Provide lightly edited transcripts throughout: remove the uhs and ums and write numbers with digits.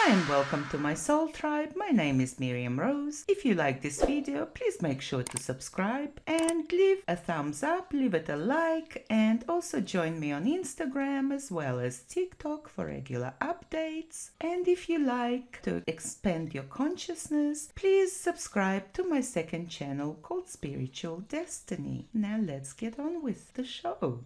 Hi and welcome to my soul tribe. My name is Miriam Rose. If you like this video, please make sure to subscribe and leave a thumbs up, leave it a like, and also join me on Instagram as well as TikTok for regular updates. And if you like to expand your consciousness, please subscribe to my second channel called Spiritual Destiny. Now let's get on with the show.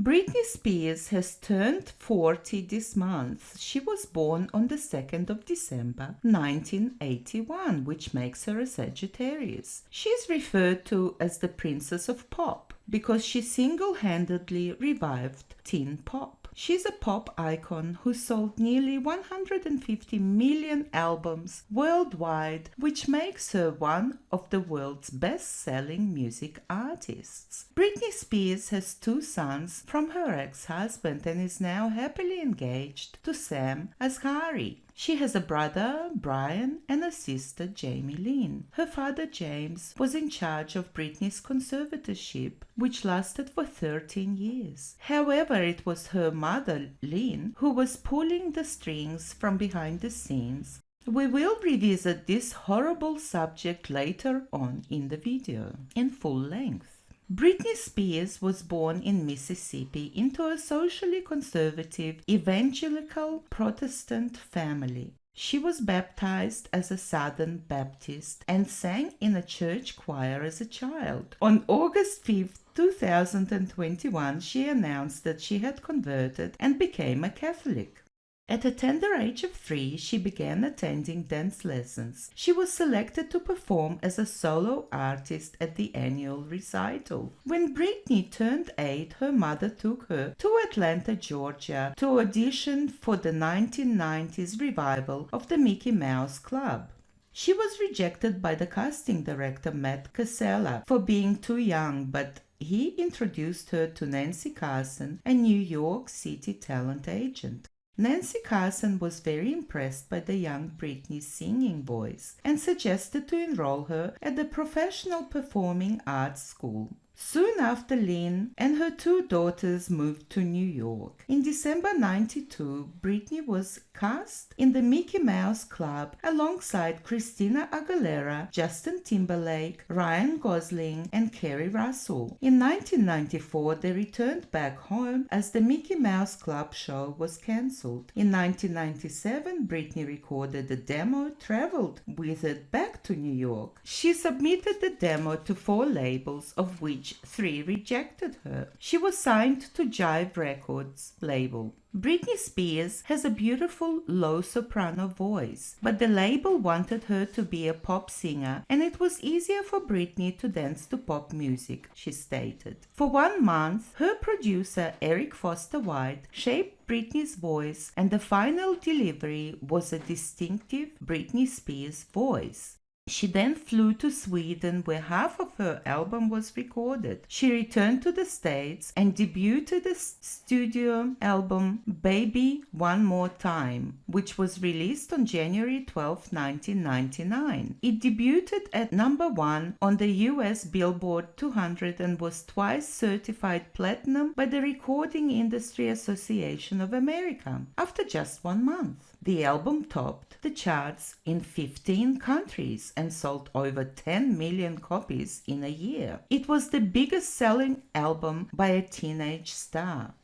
Britney Spears has turned 40 this month. She was born on the 2nd of December 1981, which makes her a Sagittarius. She is referred to as the Princess of Pop because she single-handedly revived teen pop. She's a pop icon who sold nearly 150 million albums worldwide, which makes her one of the world's best-selling music artists. Britney Spears has two sons from her ex-husband and is now happily engaged to Sam Asghari. She has a brother, Brian, and a sister, Jamie Lynn. Her father, James, was in charge of Britney's conservatorship, which lasted for 13 years. However, it was her mother, Lynn, who was pulling the strings from behind the scenes. We will revisit this horrible subject later on in the video, in full length. Britney Spears was born in Mississippi into a socially conservative, evangelical Protestant family. She was baptized as a Southern Baptist and sang in a church choir as a child. On August 5th, 2021, she announced that she had converted and became a Catholic. At a tender age of 3, she began attending dance lessons. She was selected to perform as a solo artist at the annual recital. When Britney turned 8, her mother took her to Atlanta, Georgia, to audition for the 1990s revival of the Mickey Mouse Club. She was rejected by the casting director Matt Casella for being too young, but he introduced her to Nancy Carson, a New York City talent agent. Nancy Carson was very impressed by the young Britney's singing voice and suggested to enroll her at the Professional Performing Arts School. Soon after, Lynn and her two daughters moved to New York. In December 1992, Britney was cast in the Mickey Mouse Club alongside Christina Aguilera, Justin Timberlake, Ryan Gosling, and Kerry Russell. In 1994, they returned back home as the Mickey Mouse Club show was cancelled. In 1997, Britney recorded the demo, traveled with it back to New York. She submitted the demo to 4 labels, of which 3 rejected her. She was signed to Jive Records label. Britney Spears has a beautiful low soprano voice, but the label wanted her to be a pop singer and it was easier for Britney to dance to pop music, she stated. For 1 month, her producer Eric Foster White shaped Britney's voice and the final delivery was a distinctive Britney Spears voice. She then flew to Sweden where half of her album was recorded. She returned to the States and debuted the studio album Baby One More Time, which was released on January 12, 1999. It debuted at number 1 on the US Billboard 200 and was twice certified platinum by the Recording Industry Association of America after just 1 month. The album topped the charts in 15 countries and sold over 10 million copies in a year. It was the biggest selling album by a teenage star.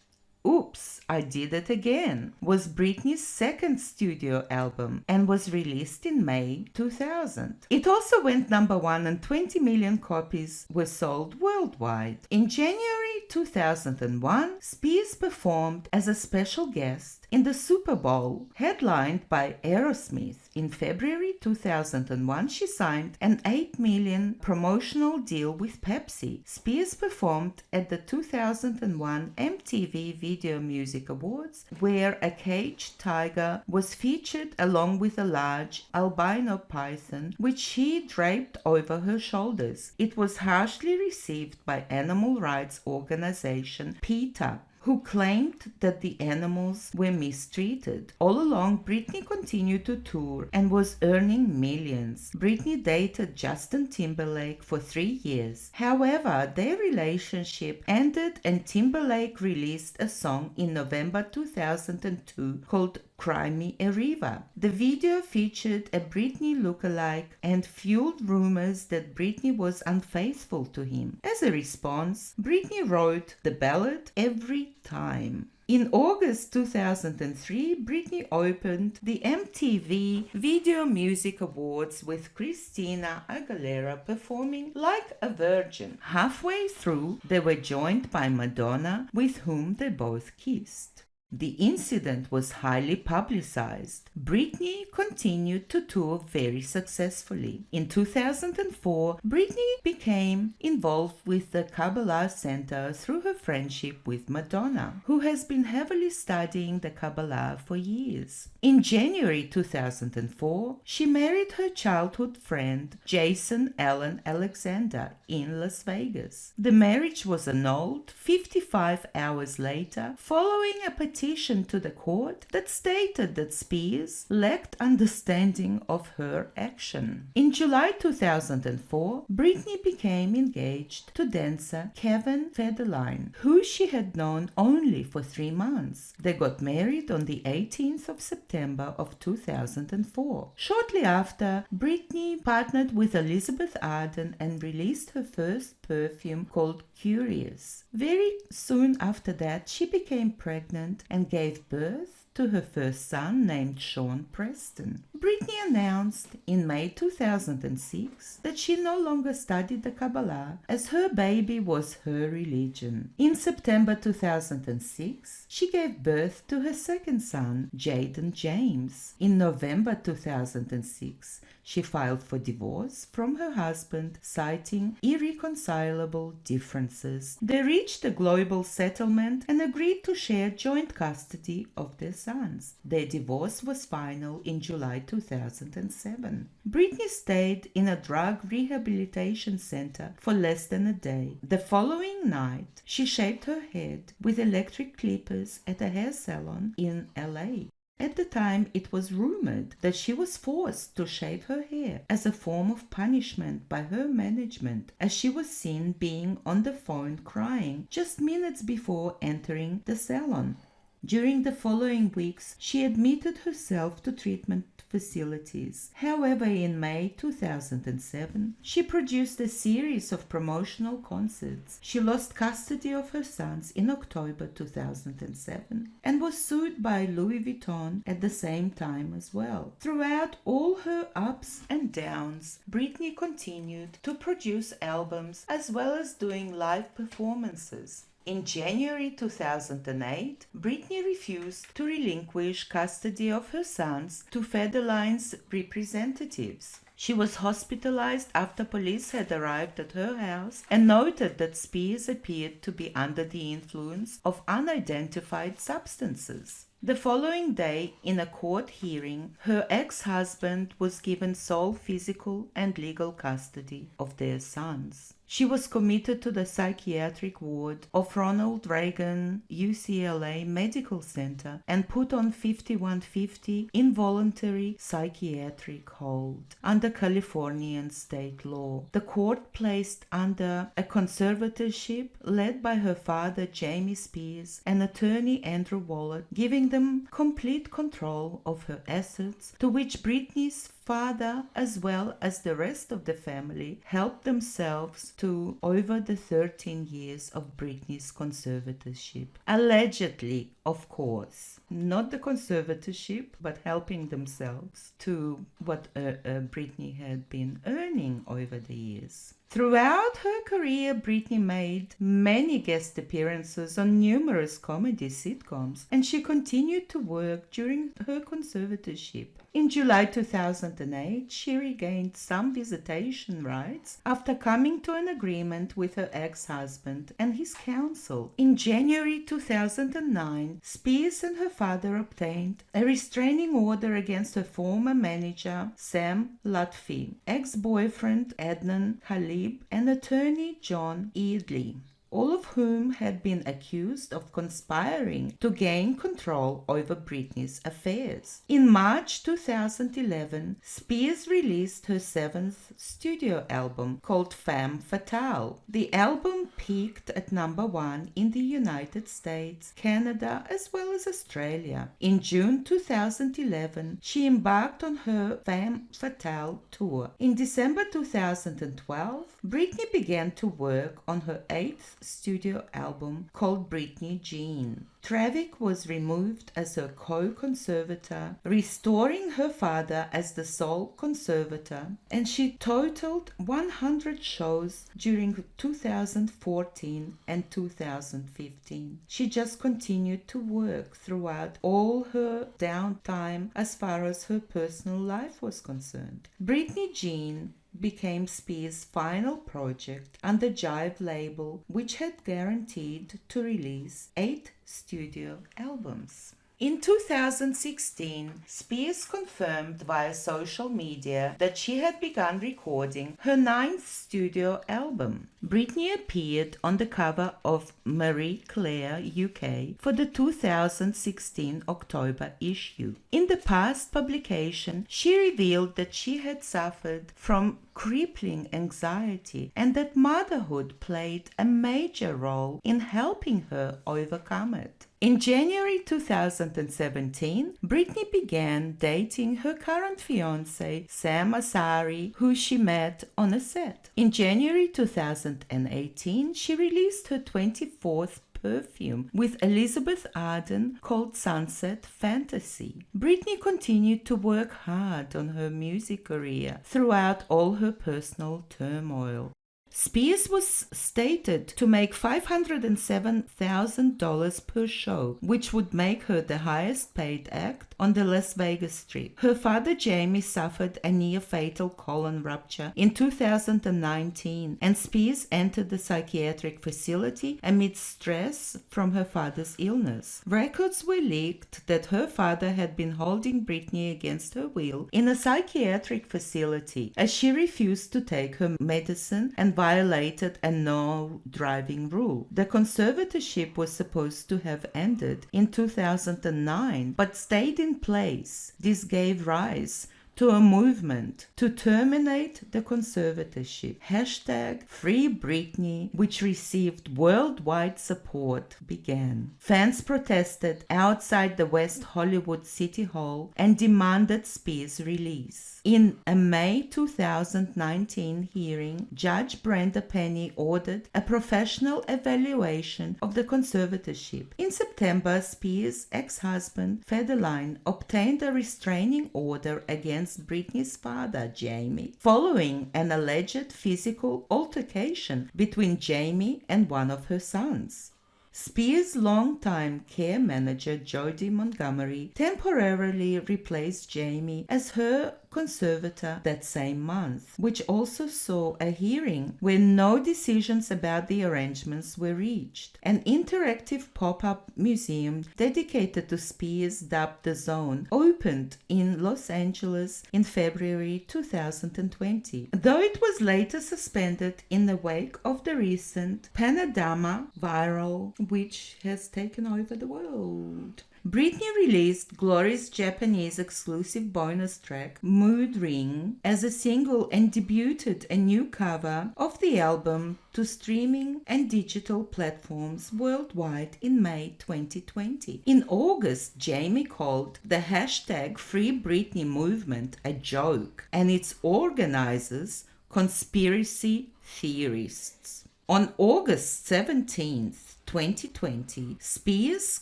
Oops, I Did It Again was Britney's second studio album and was released in May 2000. It also went number 1 and 20 million copies were sold worldwide. In January 2001, Spears performed as a special guest in the Super Bowl, headlined by Aerosmith. In February 2001, she signed an $8 million promotional deal with Pepsi. Spears performed at the 2001 MTV Video Music Awards, where a caged tiger was featured along with a large albino python, which she draped over her shoulders. It was harshly received by animal rights organization PETA, who claimed that the animals were mistreated. All along, Britney continued to tour and was earning millions. Britney dated Justin Timberlake for 3 years. However, their relationship ended and Timberlake released a song in November 2002 called Cry Me a River. The video featured a Britney lookalike and fueled rumors that Britney was unfaithful to him. As a response, Britney wrote the ballad Every Time. In August 2003, Britney opened the MTV Video Music Awards with Christina Aguilera performing Like a Virgin. Halfway through, they were joined by Madonna, with whom they both kissed. The incident was highly publicized. Britney continued to tour very successfully. In 2004, Britney became involved with the Kabbalah Center through her friendship with Madonna, who has been heavily studying the Kabbalah for years. In January 2004, she married her childhood friend Jason Allen Alexander in Las Vegas. The marriage was annulled 55 hours later following a petition to the court that stated that Spears lacked understanding of her action. In July 2004, Britney became engaged to dancer Kevin Federline, who she had known only for 3 months. They got married on the 18th of September of 2004. Shortly after, Britney partnered with Elizabeth Arden and released her first perfume called Curious. Very soon after that, she became pregnant and gave birth to her first son named Sean Preston. Britney announced in May 2006 that she no longer studied the Kabbalah as her baby was her religion. In September 2006, she gave birth to her second son, Jaden James. In November 2006, she filed for divorce from her husband, citing irreconcilable differences. They reached a global settlement and agreed to share joint custody of their sons. Their divorce was final in July 2007. Britney stayed in a drug rehabilitation center for less than a day. The following night, she shaved her head with electric clippers at a hair salon in LA. At the time, it was rumored that she was forced to shave her hair as a form of punishment by her management, as she was seen being on the phone crying just minutes before entering the salon. During the following weeks, she admitted herself to treatment facilities. However, in May 2007, she produced a series of promotional concerts. She lost custody of her sons in October 2007 and was sued by Louis Vuitton at the same time as well. Throughout all her ups and downs, Britney continued to produce albums as well as doing live performances. In January 2008, Britney refused to relinquish custody of her sons to Federline's representatives. She was hospitalized after police had arrived at her house and noted that Spears appeared to be under the influence of unidentified substances. The following day, in a court hearing, her ex-husband was given sole physical and legal custody of their sons. She was committed to the psychiatric ward of Ronald Reagan UCLA Medical Center and put on 5150 involuntary psychiatric hold under Californian state law. The court placed under a conservatorship led by her father Jamie Spears and attorney Andrew Wallet, giving them complete control of her assets, to which Britney's father as well as the rest of the family helped themselves to over the 13 years of Britney's conservatorship. Allegedly, of course. Not the conservatorship, but helping themselves to what Britney had been earning over the years. Throughout her career, Britney made many guest appearances on numerous comedy sitcoms, and she continued to work during her conservatorship. In July 2008, she regained some visitation rights after coming to an agreement with her ex-husband and his counsel. In January 2009, Spears and her father obtained a restraining order against her former manager, Sam Lutfi, ex-boyfriend Adnan Khalib, and attorney John Eadley. all of whom had been accused of conspiring to gain control over Britney's affairs. In March 2011, Spears released her seventh studio album called Femme Fatale. The album peaked at #1 in the United States, Canada, as well as Australia. In June 2011, she embarked on her Femme Fatale tour. In December 2012, Britney began to work on her eighth studio album called Britney Jean. Travick was removed as her co-conservator, restoring her father as the sole conservator, and she totaled 100 shows during 2014 and 2015. She just continued to work throughout all her downtime as far as her personal life was concerned. Britney Jean became Spears' final project on the Jive label, which had guaranteed to release 8 studio albums. In 2016, Spears confirmed via social media that she had begun recording her 9th studio album. Britney appeared on the cover of Marie Claire UK for the 2016 October issue. In the past publication, she revealed that she had suffered from crippling anxiety and that motherhood played a major role in helping her overcome it. In January 2017, Britney began dating her current fiancé, Sam Asghari, who she met on a set. In January 2018, she released her 24th perfume with Elizabeth Arden called Sunset Fantasy. Britney continued to work hard on her music career throughout all her personal turmoil. Spears was stated to make $507,000 per show, which would make her the highest paid act on the Las Vegas Strip. Her father Jamie suffered a near-fatal colon rupture in 2019, and Spears entered the psychiatric facility amid stress from her father's illness. Records were leaked that her father had been holding Britney against her will in a psychiatric facility as she refused to take her medicine and violated a no driving rule. The conservatorship was supposed to have ended in 2009 but stayed in place. This gave rise to a movement to terminate the conservatorship. #FreeBritney, which received worldwide support, began. Fans protested outside the West Hollywood City Hall and demanded Spears' release. In a May 2019 hearing, Judge Brenda Penny ordered a professional evaluation of the conservatorship. In September, Spears' ex-husband, Federline, obtained a restraining order against Britney's father, Jamie, following an alleged physical altercation between Jamie and one of her sons. Spears' longtime care manager, Jody Montgomery, temporarily replaced Jamie as her conservator that same month, which also saw a hearing where no decisions about the arrangements were reached. An interactive pop-up museum dedicated to Spears, dubbed The Zone, opened in Los Angeles in February 2020, though it was later suspended in the wake of the recent Panorama viral, which has taken over the world. Britney released Glory's Japanese exclusive bonus track, Mood Ring, as a single and debuted a new cover of the album to streaming and digital platforms worldwide in May 2020. In August, Jamie called the #FreeBritney movement a joke and its organizers conspiracy theorists. On August 17th, 2020, Spears'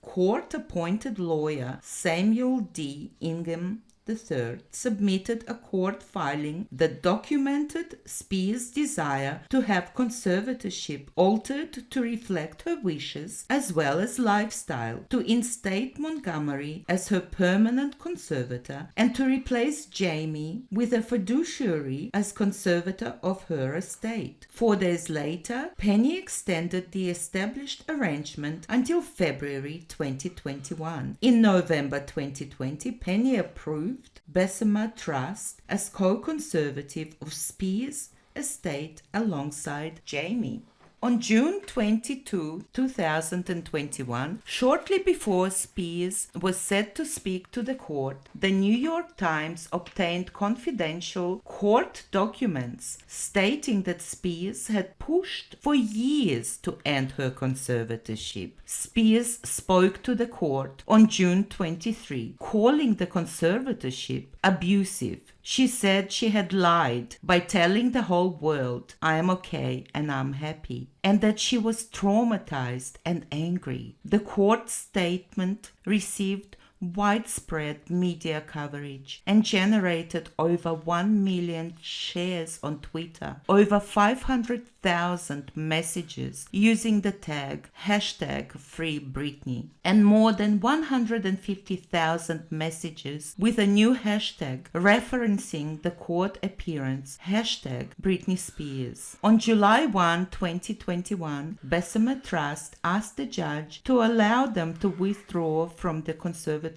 court-appointed lawyer Samuel D. Ingham III submitted a court filing that documented Spears' desire to have conservatorship altered to reflect her wishes as well as lifestyle, to instate Montgomery as her permanent conservator, and to replace Jamie with a fiduciary as conservator of her estate. 4 days later, Penny extended the established arrangement until February 2021. In November 2020, Penny approved Bessemer Trust as co-conservative of Spears' estate alongside Jamie. On June 22, 2021, shortly before Spears was set to speak to the court, the New York Times obtained confidential court documents stating that Spears had pushed for years to end her conservatorship. Spears spoke to the court on June 23, calling the conservatorship abusive. She said she had lied by telling the whole world, "I am okay and I'm happy," and that she was traumatized and angry. The court statement received widespread media coverage and generated over 1 million shares on Twitter, over 500,000 messages using the tag #FreeBritney, and more than 150,000 messages with a new hashtag referencing the court appearance #Britney Spears. On July 1, 2021, Bessemer Trust asked the judge to allow them to withdraw from the conservatorship,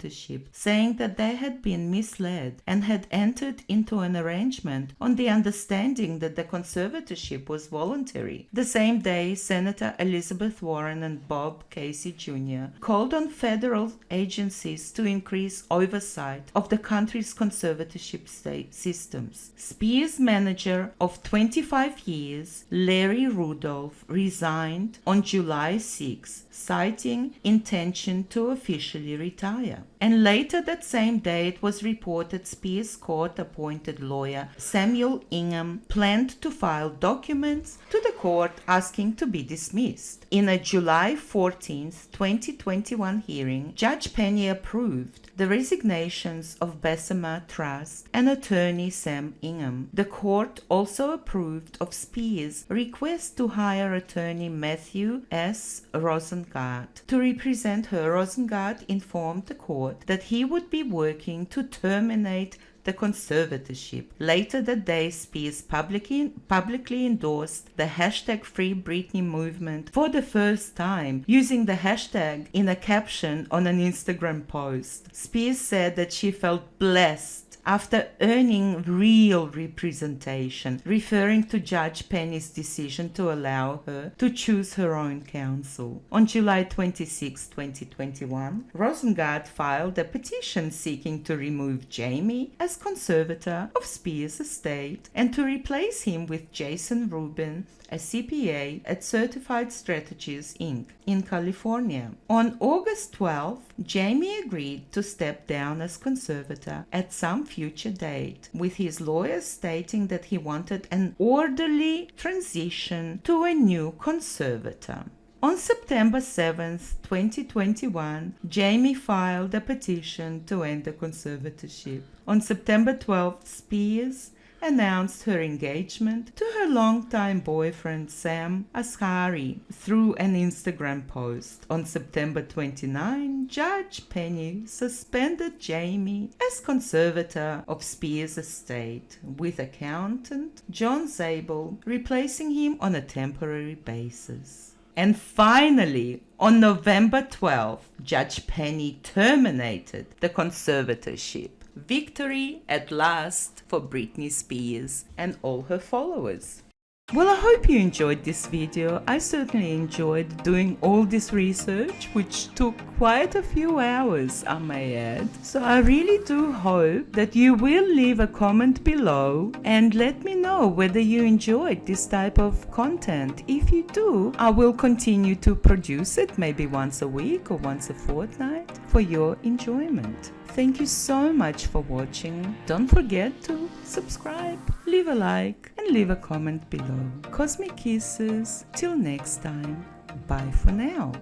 saying that they had been misled and had entered into an arrangement on the understanding that the conservatorship was voluntary. The same day, Senator Elizabeth Warren and Bob Casey Jr. called on federal agencies to increase oversight of the country's conservatorship systems. Spears' manager of 25 years, Larry Rudolph, resigned on July 6, citing intention to officially retire. And later that same day, it was reported Spears' court-appointed lawyer Samuel Ingham planned to file documents to the court asking to be dismissed. In a July 14, 2021 hearing, Judge Penny approved the resignations of Bessemer Trust and attorney Sam Ingham. The court also approved of Spears' request to hire attorney Matthew S. Rosengart to represent her. Rosengart informed the court that he would be working to terminate the conservatorship. Later that day, Spears publicly endorsed the #FreeBritney movement for the first time, using the hashtag in a caption on an Instagram post. Spears said that she felt blessed after earning real representation, referring to Judge Penny's decision to allow her to choose her own counsel. On July 26, 2021, Rosengart filed a petition seeking to remove Jamie as conservator of Spears' estate and to replace him with Jason Rubin, a CPA at Certified Strategies Inc. in California. On August 12, Jamie agreed to step down as conservator at some future date, with his lawyers stating that he wanted an orderly transition to a new conservator. On September 7, 2021, Jamie filed a petition to end the conservatorship. On September 12, Spears announced her engagement to her longtime boyfriend Sam Asghari through an Instagram post. On September 29, Judge Penny suspended Jamie as conservator of Spears' estate, with accountant John Zabel replacing him on a temporary basis. And finally, on November 12, Judge Penny terminated the conservatorship. Victory at last for Britney Spears and all her followers. Well, I hope you enjoyed this video. I certainly enjoyed doing all this research, which took quite a few hours, I may add. So I really do hope that you will leave a comment below and let me know whether you enjoyed this type of content. If you do, I will continue to produce it maybe once a week or once a fortnight for your enjoyment. Thank you so much for watching. Don't forget to subscribe, leave a like, and leave a comment below. Cosmic kisses. Till next time. Bye for now.